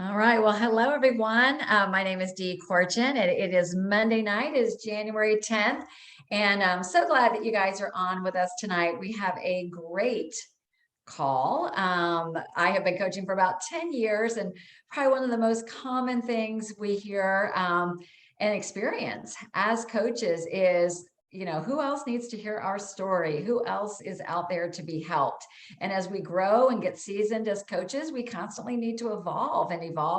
All right. Well, hello, everyone. My name is Dee Corchin. It is Monday night, it is January 10th. And I'm so glad that you guys are on with us tonight. We have a great call. I have been coaching for about 10 years, and probably one of the most common things we hear and experience as coaches is, who else needs to hear our story? Who else is out there to be helped? And as we grow and get seasoned as coaches, we constantly need to evolve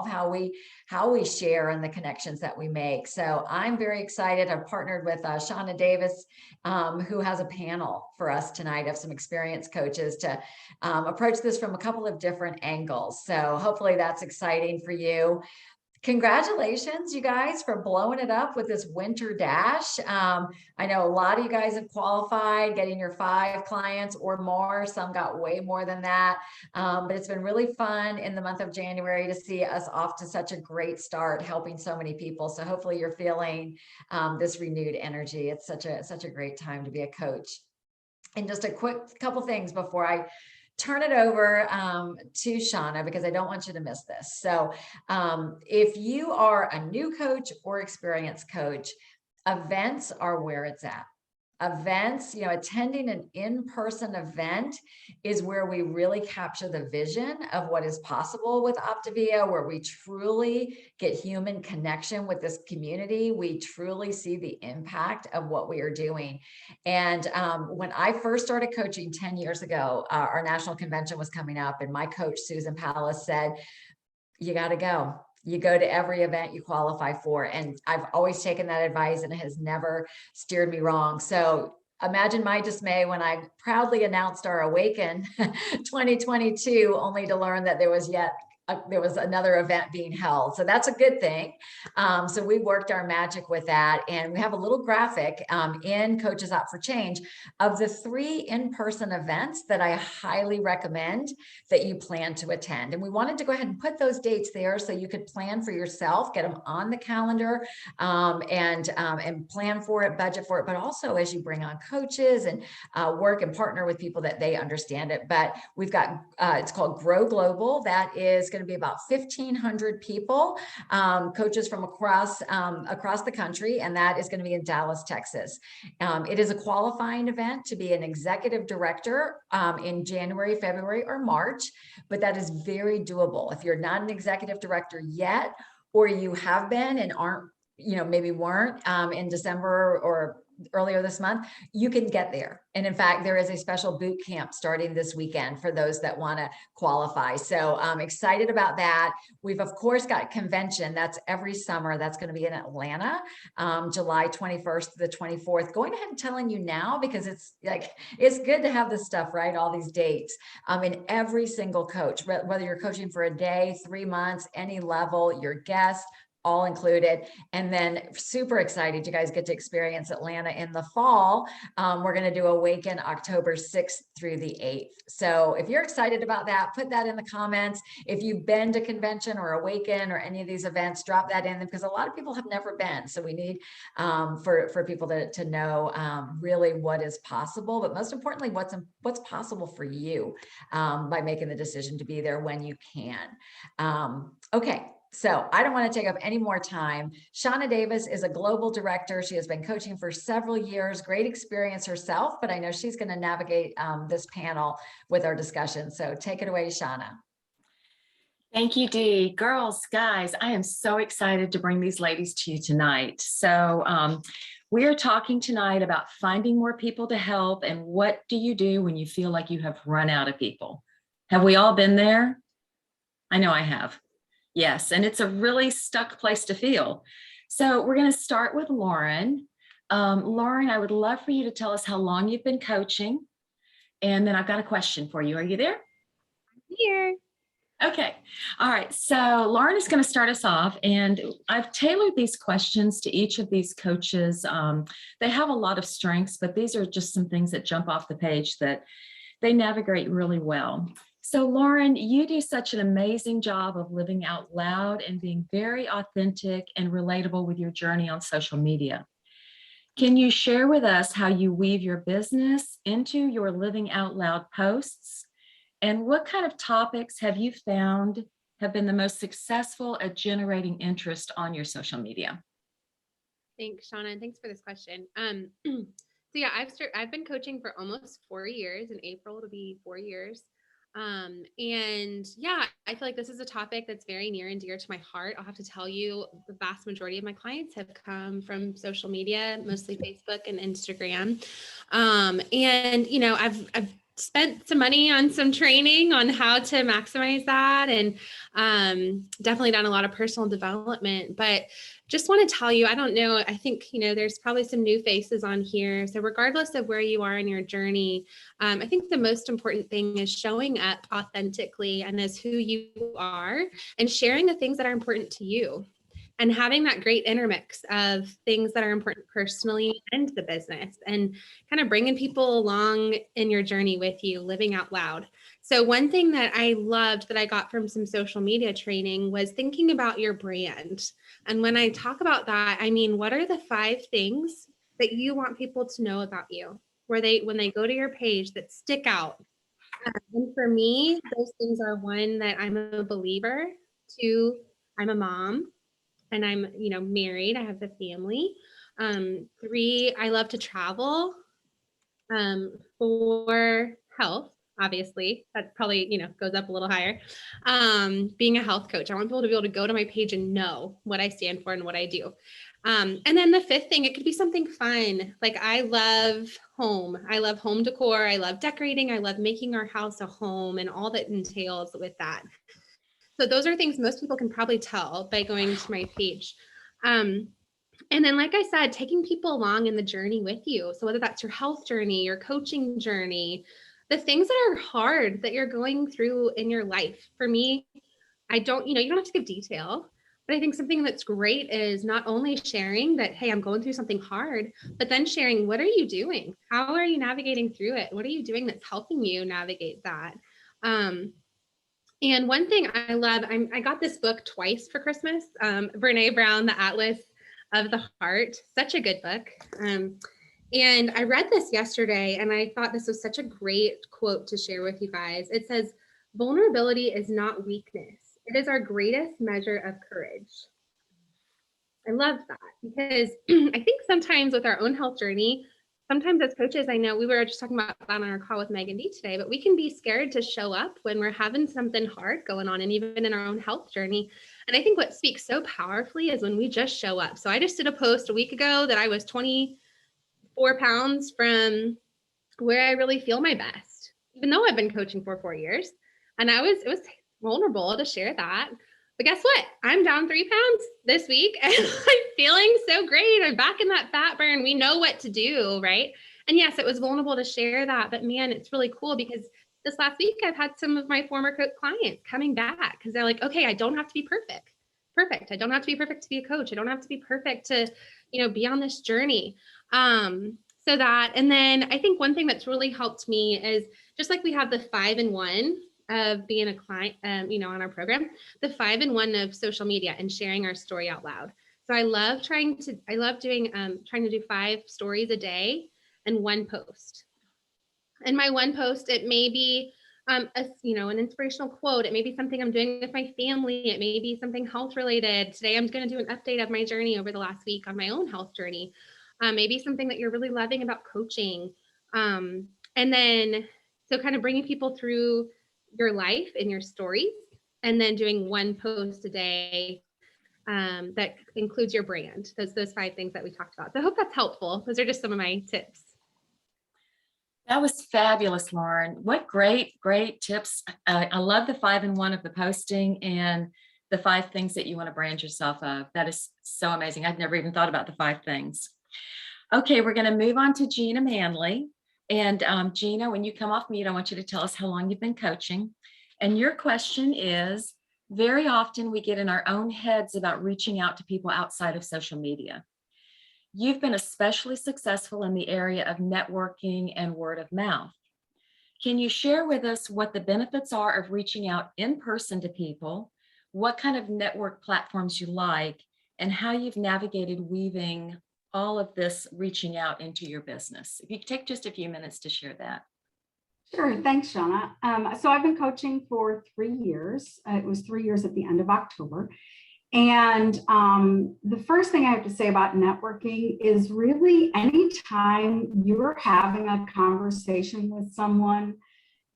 how we share and the connections that we make. So I'm very excited. I've partnered with Shauna Davis, who has a panel for us tonight of some experienced coaches to approach this from a couple of different angles. So hopefully that's exciting for you. Congratulations, you guys, for blowing it up with this winter dash. I know a lot of you guys have qualified, getting your 5 clients or more. Some got way more than that. But it's been really fun in the month of January to see us off to such a great start, helping so many people. So hopefully you're feeling this renewed energy. It's such a great time to be a coach. And just a quick couple things before I turn it over to Shauna, because I don't want you to miss this. So if you are a new coach or experienced coach, events are where it's at. Events, attending an in-person event is where we really capture the vision of what is possible with Optavia, where we truly get human connection with this community. We truly see the impact of what we are doing. And when I first started coaching 10 years ago, our national convention was coming up, and my coach, Susan Palace, said, you got to go. You go to every event you qualify for. And I've always taken that advice, and it has never steered me wrong. So imagine my dismay when I proudly announced our Awaken 2022, only to learn that there was another event being held. So that's a good thing. So we worked our magic with that. And we have a little graphic in Coaches Out for Change of the 3 in-person events that I highly recommend that you plan to attend. And we wanted to go ahead and put those dates there so you could plan for yourself, get them on the calendar, and plan for it, budget for it, but also as you bring on coaches and work and partner with people that they understand it. But we've got, it's called Grow Global. That is going to be about 1,500 people, coaches from across the country, and that is going to be in Dallas, Texas. It is a qualifying event to be an executive director in January, February, or March, but that is very doable. If you're not an executive director yet, or you have been and aren't, maybe weren't in December or earlier this month, you can get there. And in fact, there is a special boot camp starting this weekend for those that want to qualify. So I'm excited about that. We've, of course, got convention. That's every summer. That's going to be in Atlanta, July 21st to the 24th. Going ahead and telling you now, because it's good to have this stuff, right? All these dates. And every single coach, whether you're coaching for a day, 3 months, any level, your guest, all included. And then super excited you guys get to experience Atlanta in the fall. We're going to do Awaken October 6th through the 8th. So if you're excited about that, put that in the comments. If you've been to convention or Awaken or any of these events, drop that in, because a lot of people have never been. So we need for people to know really what is possible, but most importantly, what's possible for you by making the decision to be there when you can. Okay. So I don't want to take up any more time. Shauna Davis is a global director. She has been coaching for several years, great experience herself, but I know she's going to navigate this panel with our discussion. So take it away, Shauna. Thank you, Dee. Girls, guys, I am so excited to bring these ladies to you tonight. So we are talking tonight about finding more people to help, and what do you do when you feel like you have run out of people? Have we all been there? I know I have. Yes, and it's a really stuck place to feel. So we're going to start with Lauren. Lauren, I would love for you to tell us how long you've been coaching. And then I've got a question for you. Are you there? I'm here. Okay. All right. So Lauren is going to start us off, and I've tailored these questions to each of these coaches. They have a lot of strengths, but these are just some things that jump off the page that they navigate really well. So Lauren, you do such an amazing job of living out loud and being very authentic and relatable with your journey on social media. Can you share with us how you weave your business into your living out loud posts? And what kind of topics have you found have been the most successful at generating interest on your social media? Thanks, Shauna, and thanks for this question. So yeah, I've been coaching for almost 4 years. In April, it'll be 4 years. And yeah, I feel like this is a topic that's very near and dear to my heart. I'll have to tell you, the vast majority of my clients have come from social media, mostly Facebook and Instagram. And I've spent some money on some training on how to maximize that, and definitely done a lot of personal development. But just want to tell you, I don't know, I think, there's probably some new faces on here. So regardless of where you are in your journey, I think the most important thing is showing up authentically and as who you are, and sharing the things that are important to you, and having that great intermix of things that are important personally and the business, and kind of bringing people along in your journey with you, living out loud. So one thing that I loved that I got from some social media training was thinking about your brand. And when I talk about that, I mean, what are the 5 things that you want people to know about you, when they go to your page, that stick out? And for me, those things are: 1, that I'm a believer; 2, I'm a mom and I'm, married. I have a family. 3, I love to travel. 4, health. Obviously, that probably, goes up a little higher. Being a health coach, I want people to be able to go to my page and know what I stand for and what I do. And then the 5th thing, it could be something fun. Like, I love home. I love home decor. I love decorating. I love making our house a home and all that entails with that. So those are things most people can probably tell by going to my page. And then, like I said, taking people along in the journey with you. So whether that's your health journey, your coaching journey, the things that are hard that you're going through in your life. For me, you don't have to give detail, but I think something that's great is not only sharing that, hey, I'm going through something hard, but then sharing, what are you doing? How are you navigating through it? What are you doing that's helping you navigate that? And one thing I love, I got this book twice for Christmas, Brene Brown, The Atlas of the Heart, such a good book. And I read this yesterday, and I thought this was such a great quote to share with you guys. It says, vulnerability is not weakness. It is our greatest measure of courage. I love that, because I think sometimes with our own health journey, sometimes as coaches, I know we were just talking about that on our call with Megan D today, but we can be scared to show up when we're having something hard going on, and even in our own health journey. And I think what speaks so powerfully is when we just show up. So I just did a post a week ago that I was 24 pounds from where I really feel my best, even though I've been coaching for 4 years. And it was vulnerable to share that. But guess what? I'm down 3 pounds this week, and I'm feeling so great. I'm back in that fat burn. We know what to do, right? And yes, it was vulnerable to share that, but man, it's really cool, because this last week I've had some of my former clients coming back because they're like, okay, I don't have to be perfect. I don't have to be perfect to be a coach. I don't have to be perfect to, be on this journey. So that, and then I think one thing that's really helped me is, just like we have the 5-in-1 of being a client, on our program, the 5-in-1 of social media and sharing our story out loud. So I love trying to do 5 stories a day and 1 post. And my 1 post, it may be an inspirational quote. It may be something I'm doing with my family. It may be something health related. Today, I'm going to do an update of my journey over the last week on my own health journey. Maybe something that you're really loving about coaching. And then, so kind of bringing people through your life and your stories, and then doing 1 post a day that includes your brand. Those 5 things that we talked about. So I hope that's helpful. Those are just some of my tips. That was fabulous, Lauren. What great tips. I love the 5-in-1 of the posting and the 5 things that you want to brand yourself of. That is so amazing. I'd never even thought about the 5 things. Okay, we're going to move on to Gina Manley. And Gina, when you come off mute, I want you to tell us how long you've been coaching. And your question is, very often we get in our own heads about reaching out to people outside of social media. You've been especially successful in the area of networking and word of mouth. Can you share with us what the benefits are of reaching out in person to people, what kind of network platforms you like, and how you've navigated weaving all of this reaching out into your business? If you could take just a few minutes to share that. Sure. Thanks, Shauna. So I've been coaching for 3 years. It was 3 years at the end of October. And the first thing I have to say about networking is really anytime you're having a conversation with someone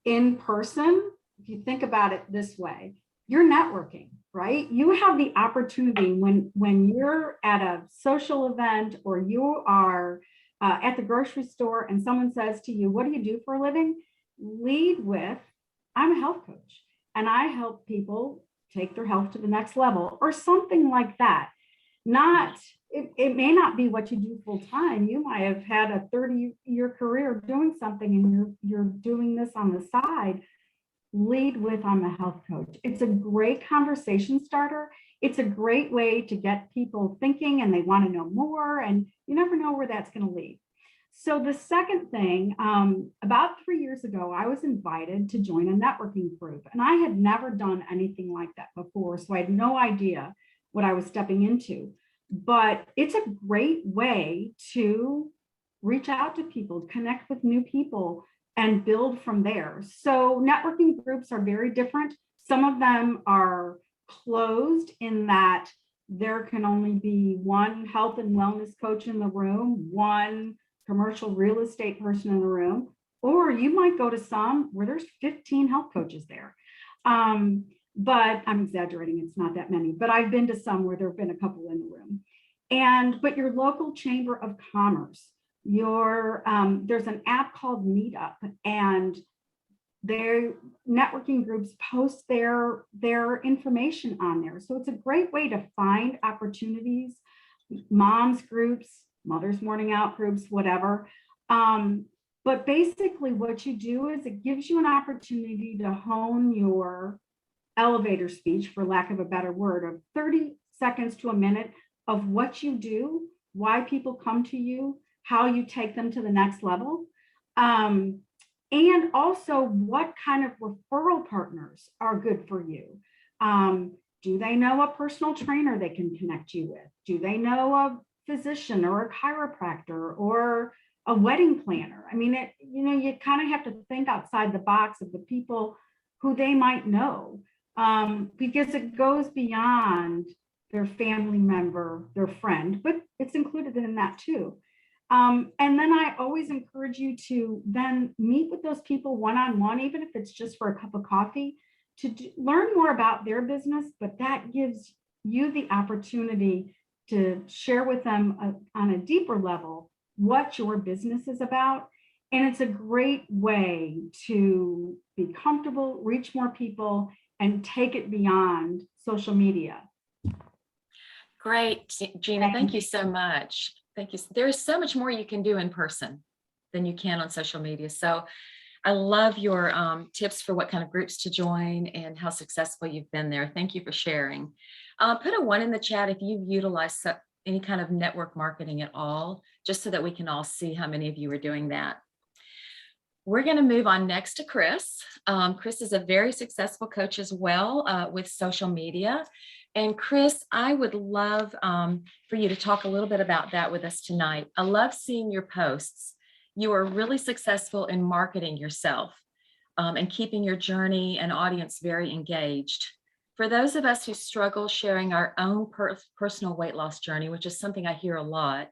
in person, if you think about it this way, you're networking, right? You have the opportunity when you're at a social event or you are at the grocery store and someone says to you, what do you do for a living? Lead with, I'm a health coach and I help people take their health to the next level or something like that. It may not be what you do full time. You might have had a 30-year career doing something and you're doing this on the side. Lead with, I'm a health coach. It's a great conversation starter. It's a great way to get people thinking and they want to know more, and you never know where that's going to lead. So the second thing, about 3 years ago, I was invited to join a networking group, and I had never done anything like that before. So I had no idea what I was stepping into, but it's a great way to reach out to people, connect with new people, and build from there. So networking groups are very different. Some of them are closed in that there can only be one health and wellness coach in the room, one commercial real estate person in the room, or you might go to some where there's 15 health coaches there. But I'm exaggerating, it's not that many, but I've been to some where there have been a couple in the room. But your local chamber of commerce, there's an app called Meetup, and their networking groups post their information on there. So it's a great way to find opportunities, moms groups, mothers morning out groups, whatever. But basically what you do is it gives you an opportunity to hone your elevator speech, for lack of a better word, of 30 seconds to a minute of what you do, why people come to you, how you take them to the next level. And also what kind of referral partners are good for you. Do they know a personal trainer they can connect you with? Do they know a physician or a chiropractor or a wedding planner? I mean, you kind of have to think outside the box of the people who they might know, because it goes beyond their family member, their friend, but it's included in that too. And then I always encourage you to then meet with those people one-on-one, even if it's just for a cup of coffee, to learn more about their business, but that gives you the opportunity to share with them on a deeper level what your business is about. And it's a great way to be comfortable, reach more people, and take it beyond social media. Great, Gina, thank you so much. Thank you. There is so much more you can do in person than you can on social media. So I love your tips for what kind of groups to join and how successful you've been there. Thank you for sharing. Put a 1 in the chat if you've utilized any kind of network marketing at all, just so that we can all see how many of you are doing that. We're going to move on next to Chris. Chris is a very successful coach as well with social media. And Chris, I would love for you to talk a little bit about that with us tonight. I love seeing your posts. You are really successful in marketing yourself and keeping your journey and audience very engaged. For those of us who struggle sharing our own personal weight loss journey, which is something I hear a lot,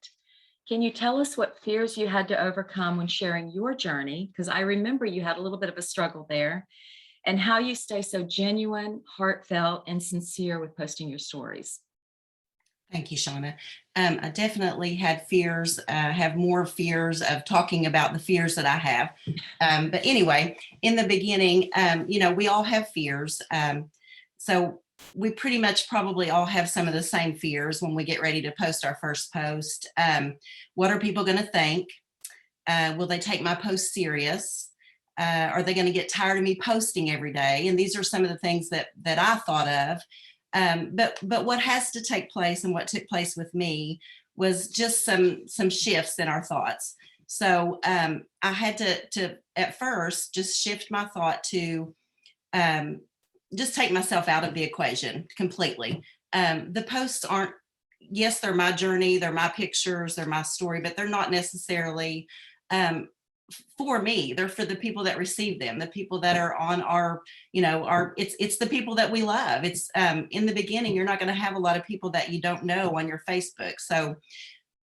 can you tell us what fears you had to overcome when sharing your journey? Because I remember you had a little bit of a struggle there, and how you stay so genuine, heartfelt, and sincere with posting your stories. Thank you, Shauna. I definitely had fears, have more fears of talking about the fears that I have. But anyway, in the beginning, we all have fears. So we pretty much probably all have some of the same fears when we get ready to post our first post. What are people going to think? Will they take my post serious? Are they going to get tired of me posting every day? And these are some of the things that I thought of. But what has to take place, and what took place with me, was just some shifts in our thoughts. So I had to at first just shift my thought to just take myself out of the equation completely. The posts aren't, yes, they're my journey, they're my pictures, they're my story, but they're not necessarily for me. They're for the people that receive them, the people that are on our, it's the people that we love. It's in the beginning, you're not going to have a lot of people that you don't know on your Facebook. So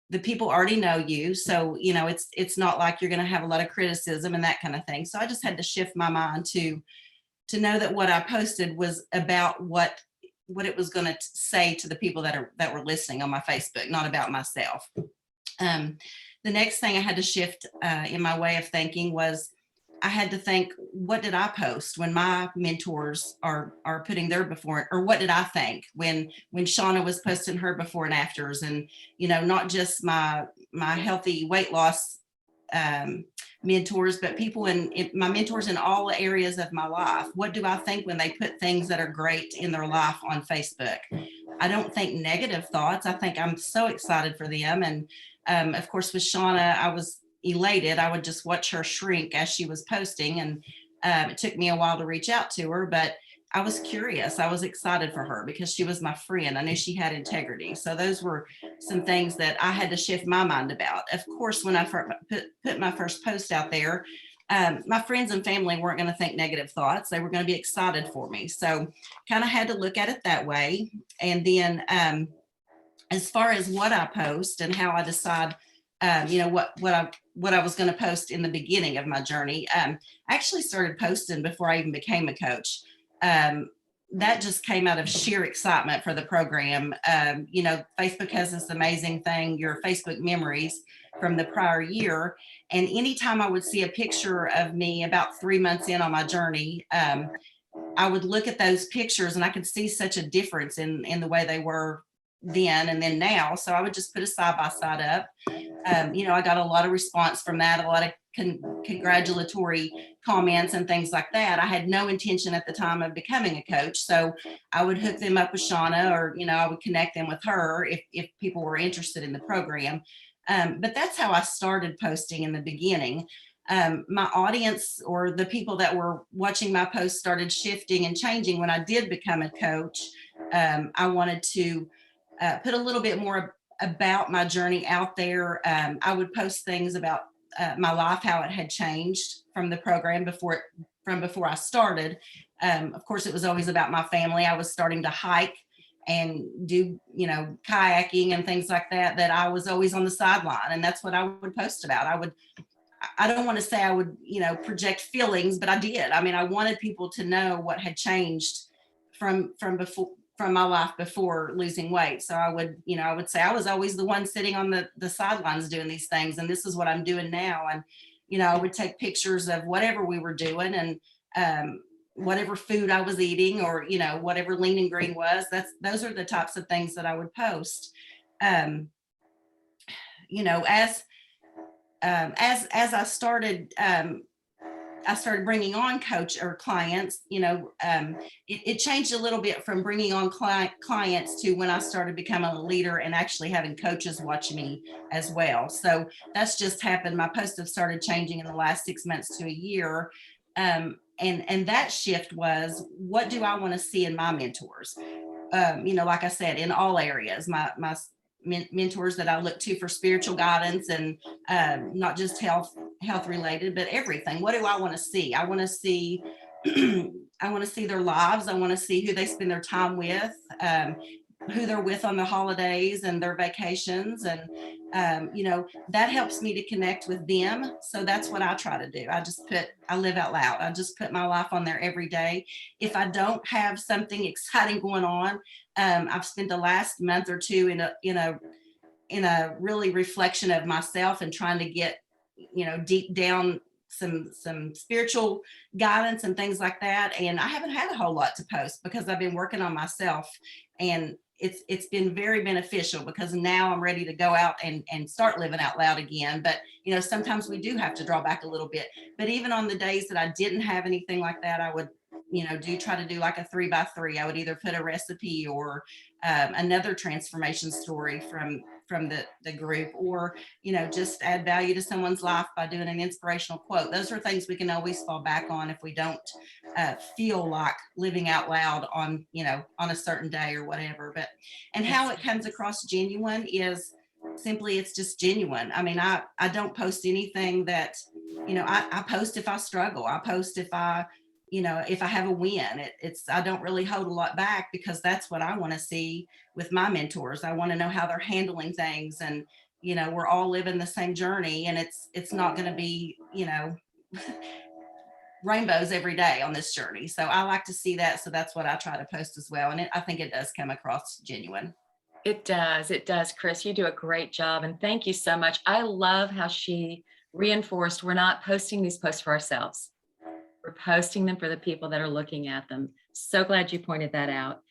the people already know you. So, it's not like you're going to have a lot of criticism and that kind of thing. So I just had to shift my mind to know that what I posted was about what it was going to say to the people that were listening on my Facebook, not about myself. The next thing I had to shift in my way of thinking was I had to think, what did I post when my mentors are putting their before, or what did I think when Shauna was posting her before and afters, and not just my healthy weight loss mentors, but people in my mentors in all areas of my life. What do I think when they put things that are great in their life on Facebook? I don't think negative thoughts. I think I'm so excited for them. And of course, with Shauna, I was elated. I would just watch her shrink as she was posting. And it took me a while to reach out to her, but I was curious. I was excited for her because she was my friend. I knew she had integrity. So those were some things that I had to shift my mind about. Of course, when I put my first post out there, my friends and family weren't going to think negative thoughts. They were going to be excited for me. So kind of had to look at it that way. And then as far as what I post and how I decide, what I was going to post in the beginning of my journey, I actually started posting before I even became a coach. That just came out of sheer excitement for the program. Facebook has this amazing thing, your Facebook memories from the prior year. And anytime I would see a picture of me about 3 months in on my journey, I would look at those pictures and I could see such a difference in the way they were then and then now. So I would just put a side by side up. I got a lot of response from that, a lot of congratulatory comments and things like that. I had no intention at the time of becoming a coach. So I would hook them up with Shauna, or, I would connect them with her if people were interested in the program. But that's how I started posting in the beginning. My audience, or the people that were watching my posts, started shifting and changing when I did become a coach. I wanted to put a little bit more about my journey out there. I would post things about my life, how it had changed from the program before I started. Of course, it was always about my family. I was starting to hike and do, kayaking and things like that I was always on the sideline. And that's what I would post about. I don't want to say I would, project feelings, but I did. I mean, I wanted people to know what had changed from my life before losing weight. So I would say I was always the one sitting on the sidelines doing these things, and this is what I'm doing now. And, I would take pictures of whatever we were doing, and whatever food I was eating, or, whatever Lean and Green was. Those are the types of things that I would post. As I started, bringing on coach or clients, it changed a little bit from bringing on clients to when I started becoming a leader and actually having coaches watch me as well. So that's just happened. My posts have started changing in the last 6 months to a year. And that shift was, what do I want to see in my mentors? Like I said, in all areas, my mentors that I look to for spiritual guidance, and not just health related, but everything. What do I want to see? I want to see their lives. I want to see who they spend their time with, who they're with on the holidays and their vacations. And, that helps me to connect with them. So that's what I try to do. I live out loud. I just put my life on there every day. If I don't have something exciting going on, I've spent the last month or two in a really reflection of myself and trying to get, deep down some spiritual guidance and things like that. And I haven't had a whole lot to post because I've been working on myself, and it's been very beneficial because now I'm ready to go out and start living out loud again. But, sometimes we do have to draw back a little bit. But even on the days that I didn't have anything like that, I would, try to do like a 3x3. I would either put a recipe or another transformation story from the group, or, just add value to someone's life by doing an inspirational quote. Those are things we can always fall back on if we don't feel like living out loud on a certain day or whatever. But, and how it comes across genuine is simply, it's just genuine. I mean, I don't post anything that I post if I struggle. I post if if I have a win. I don't really hold a lot back, because that's what I want to see with my mentors. I want to know how they're handling things, and we're all living the same journey, and it's not going to be rainbows every day on this journey. So I like to see that. So that's what I try to post as well. And I think it does come across genuine. It does. It does, Chris. You do a great job. And thank you so much. I love how she reinforced we're not posting these posts for ourselves. We're posting them for the people that are looking at them. So glad you pointed that out.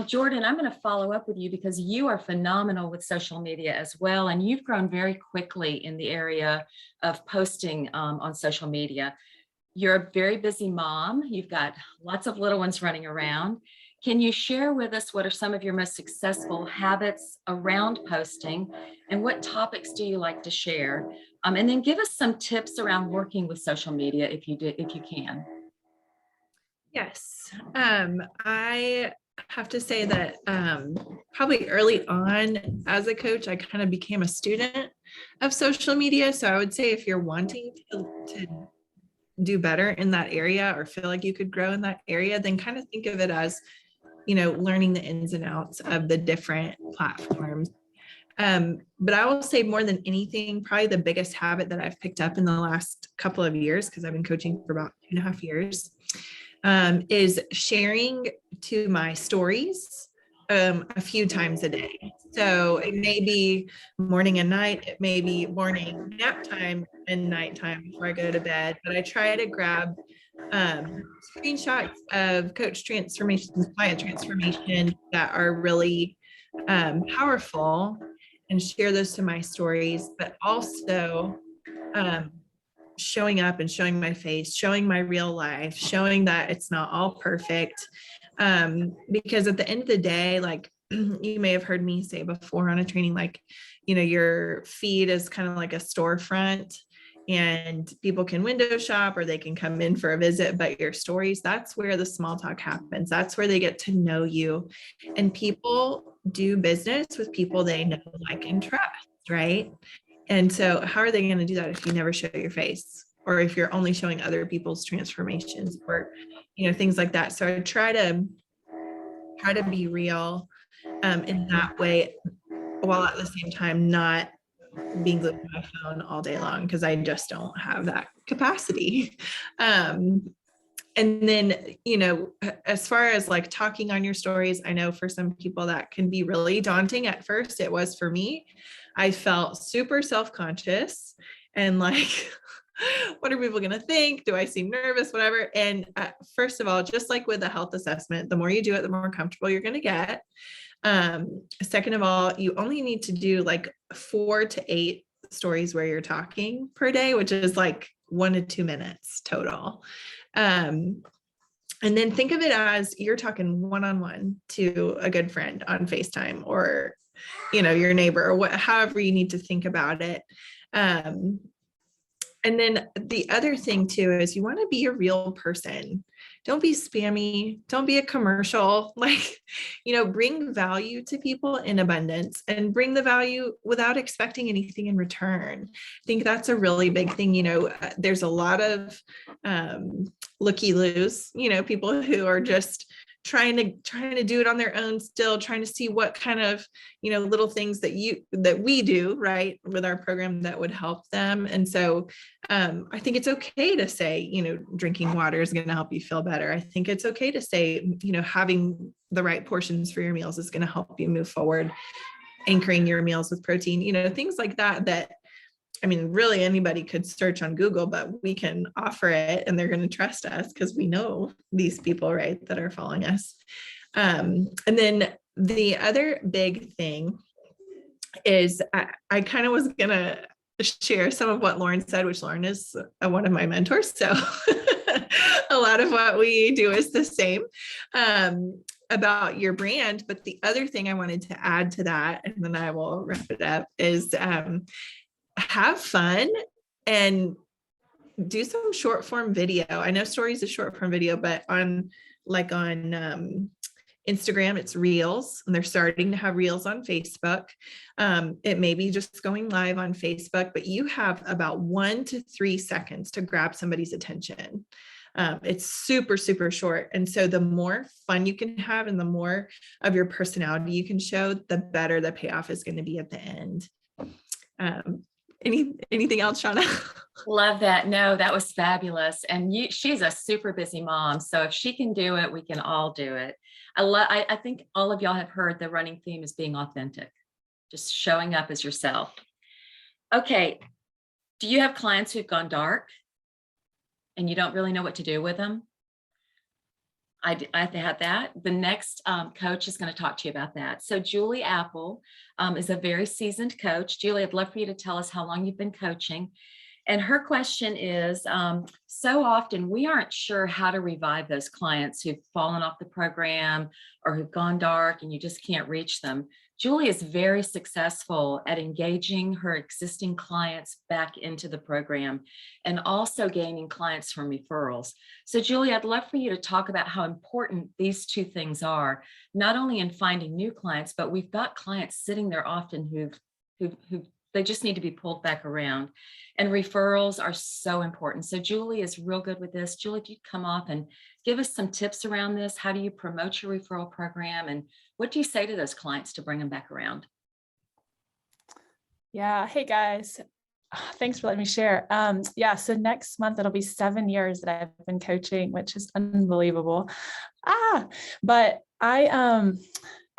Jordan, I'm going to follow up with you because you are phenomenal with social media as well. And you've grown very quickly in the area of posting on social media. You're a very busy mom. You've got lots of little ones running around. Can you share with us what are some of your most successful habits around posting, and what topics do you like to share? And then give us some tips around working with social media if you can. Yes. I have to say that probably early on as a coach, I kind of became a student of social media. So I would say if you're wanting to do better in that area or feel like you could grow in that area, then kind of think of it as, learning the ins and outs of the different platforms. But I will say more than anything, probably the biggest habit that I've picked up in the last couple of years, because I've been coaching for about 2.5 years, is sharing to my stories a few times a day. So it may be morning and night, it may be morning, nap time, and nighttime before I go to bed. But I try to grab screenshots of coach transformation, client transformation that are really powerful, and share those to my stories, but also showing up and showing my face, showing my real life, showing that it's not all perfect. Because at the end of the day, like you may have heard me say before on a training, like, your feed is kind of like a storefront, and people can window shop or they can come in for a visit, but your stories, that's where the small talk happens. That's where they get to know you. And people do business with people they know, like, and trust, right? And so how are they going to do that if you never show your face, or if you're only showing other people's transformations, or, things like that. So I try to be real in that way, while at the same time not being glued to my phone all day long, because I just don't have that capacity. And then, as far as like talking on your stories, I know for some people that can be really daunting. At first, it was for me. I felt super self-conscious and like, what are people going to think? Do I seem nervous? Whatever. And first of all, just like with a health assessment, the more you do it, the more comfortable you're going to get. Second of all, you only need to do like 4 to 8 stories where you're talking per day, which is like 1 to 2 minutes total. And then think of it as you're talking one-on-one to a good friend on FaceTime, or, your neighbor, or however you need to think about it. And then the other thing too is you want to be a real person. Don't be spammy. Don't be a commercial. Like, bring value to people in abundance, and bring the value without expecting anything in return. I think that's a really big thing. There's a lot of looky-loos, people who are just trying to do it on their own, still trying to see what kind of, little things that we do right with our program that would help them. And so I think it's okay to say, drinking water is going to help you feel better. I think it's okay to say, having the right portions for your meals is going to help you move forward, anchoring your meals with protein, things like that, really anybody could search on Google, but we can offer it and they're going to trust us because we know these people, right, that are following us. And then the other big thing is I kind of was going to share some of what Lauren said, which Lauren is one of my mentors. So a lot of what we do is the same about your brand. But the other thing I wanted to add to that, and then I will wrap it up, is have fun and do some short form video. I know stories is short form video, but on Instagram, it's Reels, and they're starting to have Reels on Facebook. It may be just going live on Facebook, but you have about 1 to 3 seconds to grab somebody's attention. It's super, super short. And so the more fun you can have and the more of your personality you can show, the better the payoff is going to be at the end. Anything else, Shauna? Love that. No, that was fabulous. And she's a super busy mom. So if she can do it, we can all do it. I think all of y'all have heard the running theme is being authentic, just showing up as yourself. Okay. Do you have clients who've gone dark and you don't really know what to do with them? I had that. The next coach is going to talk to you about that. So Julie Apple is a very seasoned coach. Julie, I'd love for you to tell us how long you've been coaching. And her question is, so often we aren't sure how to revive those clients who've fallen off the program or who've gone dark and you just can't reach them. Julie is very successful at engaging her existing clients back into the program and also gaining clients from referrals. So Julie, I'd love for you to talk about how important these two things are, not only in finding new clients, but we've got clients sitting there often who they just need to be pulled back around. And referrals are so important. So Julie is real good with this. Julie, if you'd come up and give us some tips around this. How do you promote your referral program? And what do you say to those clients to bring them back around? Yeah. Hey guys. Thanks for letting me share. So next month it'll be 7 years that I've been coaching, which is unbelievable. But I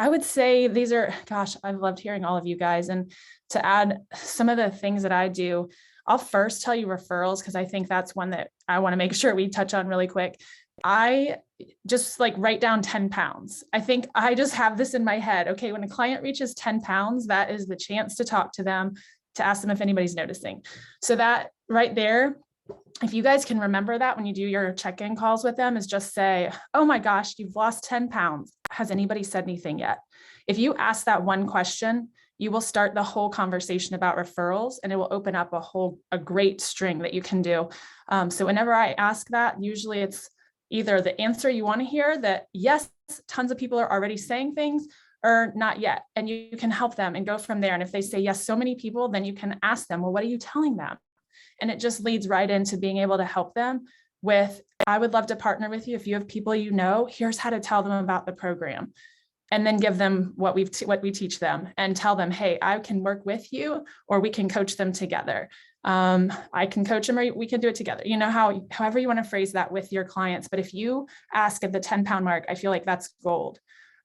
would say these are, gosh, I've loved hearing all of you guys. And to add some of the things that I do, I'll first tell you referrals, because I think that's one that I want to make sure we touch on really quick. I just write down 10 pounds. I think I just have this in my head. Okay, when a client reaches 10 pounds, that is the chance to talk to them, to ask them if anybody's noticing. So that right there, if you guys can remember that when you do your check-in calls with them, is just say, oh my gosh, you've lost 10 pounds. Has anybody said anything yet? If you ask that one question, you will start the whole conversation about referrals, and it will open up a great string that you can do. So whenever I ask that, usually it's either the answer you want to hear, that yes, tons of people are already saying things, or not yet. And you can help them and go from there. And if they say yes, so many people, then you can ask them, well, what are you telling them? And it just leads right into being able to help them with, I would love to partner with you. If you have people you know, here's how to tell them about the program. And then give them what we teach them and tell them, hey, I can work with you, or we can coach them together. I can coach them, or we can do it together. You know, however you want to phrase that with your clients. But if you ask at the 10-pound mark, I feel like that's gold.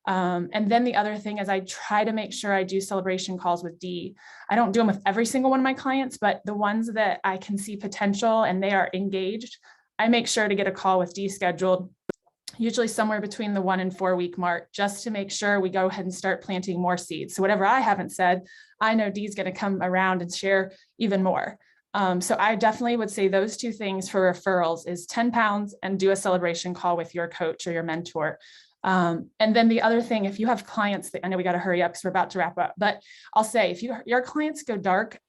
And then the other thing is I try to make sure I do celebration calls with Dee. I don't do them with every single one of my clients, but the ones that I can see potential and they are engaged, I make sure to get a call with Dee scheduled, usually somewhere between the 1 and 4 week mark, just to make sure we go ahead and start planting more seeds. So whatever I haven't said, I know Dee's going to come around and share even more. So I definitely would say those two things for referrals is 10 pounds and do a celebration call with your coach or your mentor. And then the other thing, if you have clients that, I know we got to hurry up because we're about to wrap up, but I'll say if your clients go dark,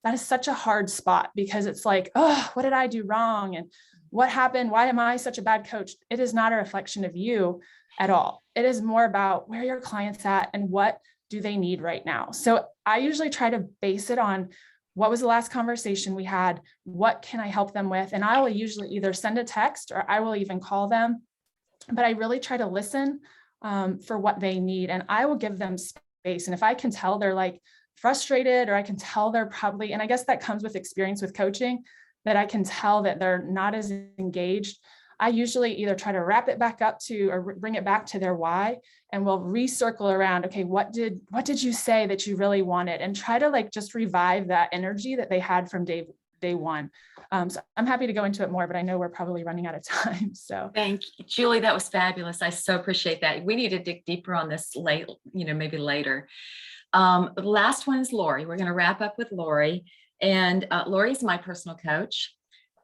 that is such a hard spot, because it's like, oh, what did I do wrong? And what happened? Why am I such a bad coach? It is not a reflection of you at all. It is more about where your client's at and what do they need right now. So I usually try to base it on what was the last conversation we had? What can I help them with? And I will usually either send a text or I will even call them, but I really try to listen for what they need, and I will give them space. And if I can tell they're frustrated, or I can tell they're probably, and I guess that comes with experience with coaching, that I can tell that they're not as engaged, I usually either try to wrap it back up to, or bring it back to their why, and we'll recircle around, okay, what did you say that you really wanted? And try to just revive that energy that they had from day one. So I'm happy to go into it more, but I know we're probably running out of time. So thank you, Julie. That was fabulous. I so appreciate that. We need to dig deeper on this maybe later. The last one is Lori. We're going to wrap up with Lori. And Lori's my personal coach.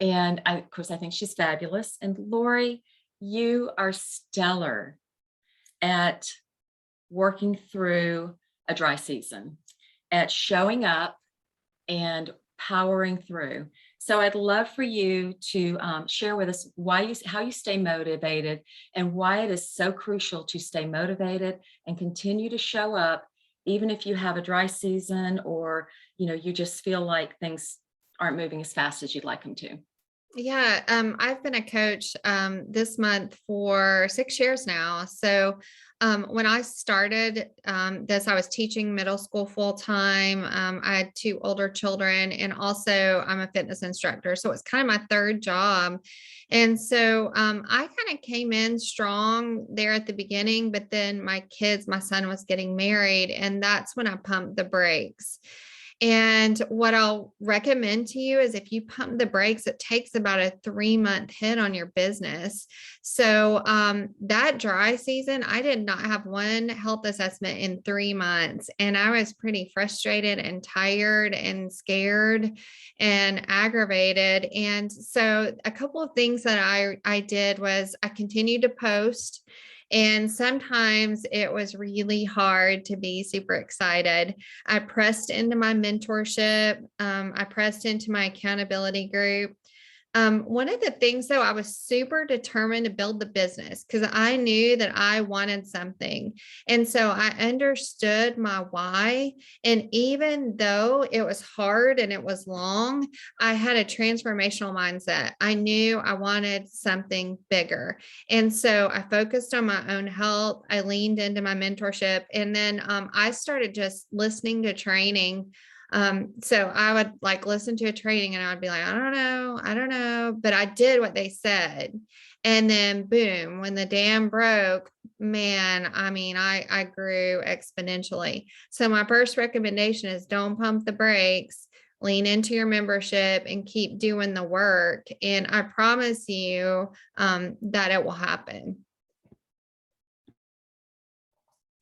And of course, I think she's fabulous. And Lori, you are stellar at working through a dry season, at showing up and powering through. So I'd love for you to share with us how you stay motivated and why it is so crucial to stay motivated and continue to show up, even if you have a dry season or, you just feel like things aren't moving as fast as you'd like them to. Yeah, I've been a coach this month for 6 years now. So when I started this, I was teaching middle school full time. I had 2 older children, and also I'm a fitness instructor. So it's kind of my third job. And so I kind of came in strong there at the beginning, but then my son was getting married, and that's when I pumped the brakes. And what I'll recommend to you is if you pump the brakes, it takes about a 3-month hit on your business. So that dry season, I did not have one health assessment in 3 months. And I was pretty frustrated and tired and scared and aggravated. And so a couple of things that I did was I continued to post. And sometimes it was really hard to be super excited. I pressed into my mentorship. I pressed into my accountability group. One of the things though, I was super determined to build the business because I knew that I wanted something. And so I understood my why. And even though it was hard and it was long, I had a transformational mindset. I knew I wanted something bigger. And so I focused on my own health. I leaned into my mentorship. And then I started just listening to training. So I would like listen to a training and I'd be like, I don't know, but I did what they said. And then boom, when the dam broke, man, I mean, I grew exponentially. So my first recommendation is don't pump the brakes, lean into your membership and keep doing the work. And I promise you that it will happen.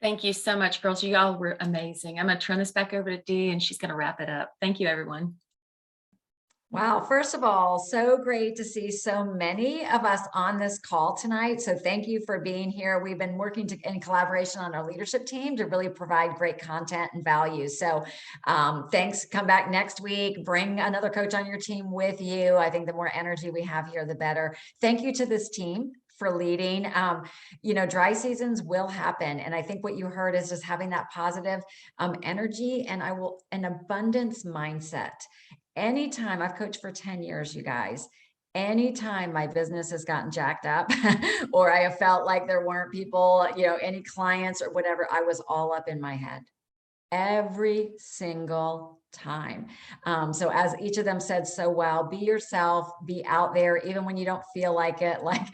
Thank you so much, girls. You all were amazing. I'm going to turn this back over to Dee, and she's going to wrap it up. Thank you, everyone. Wow. First of all, so great to see so many of us on this call tonight. So thank you for being here. We've been working in collaboration on our leadership team to really provide great content and value. So thanks. Come back next week. Bring another coach on your team with you. I think the more energy we have here, the better. Thank you to this team for leading. Dry seasons will happen. And I think what you heard is just having that positive energy and an abundance mindset. Anytime I've coached for 10 years, you guys, anytime my business has gotten jacked up or I have felt like there weren't people, any clients or whatever, I was all up in my head every single time. So as each of them said so well, be yourself, be out there, even when you don't feel like it. Like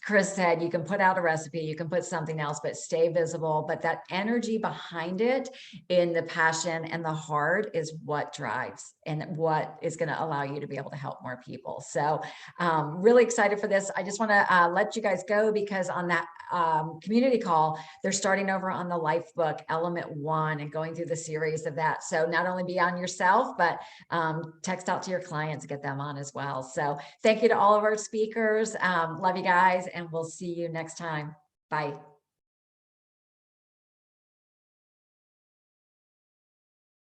Chris said, you can put out a recipe, you can put something else, but stay visible. But that energy behind it in the passion and the heart is what drives and what is going to allow you to be able to help more people. So really excited for this. I just want to let you guys go because on that community call, they're starting over on the life book, Element 1, and going through the series of that. So not only be on yourself, but text out to your clients, get them on as well. So thank you to all of our speakers. Love you guys, and we'll see you next time. Bye.